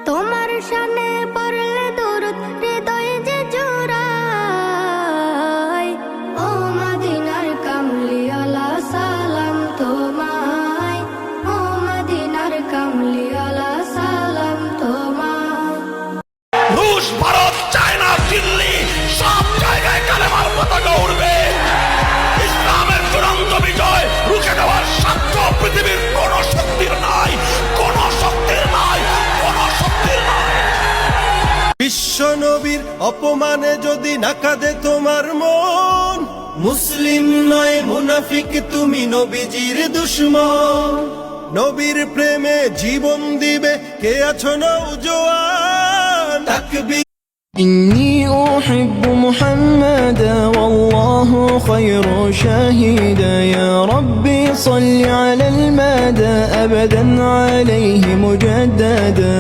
তোমার শানে পড়লে দরুদ হৃদয় যে জুড়ায়। ও মদিনার কামলিওয়ালা সালাম তোমায়, ও মদিনার কামলিওয়ালা সালাম তোমায়। রুশ, ভারত, চায়না, দিল্লি সব জায়গায় কালেমার পতাকা উড়বে। ইসলামের চূড়ান্ত বিজয় রুখে দেওয়ার সাক্ষ্য পৃথিবীর কোন শক্তির নাই, কোন শক্তির নাই, কোন শক্তির নাই। বিশ্ব নবীর অপমানে যদি না কাঁদে তোমার মন, মুসলিম নয় মুনাফিক তুমি নবীজির দুশমন। নবীর প্রেমে জীবন দিবে কে আছো নওজোয়ান, তাকবীর। إني أحب محمدا والله خير شاهدا يا ربي صل على المدى أبدا عليه مجددا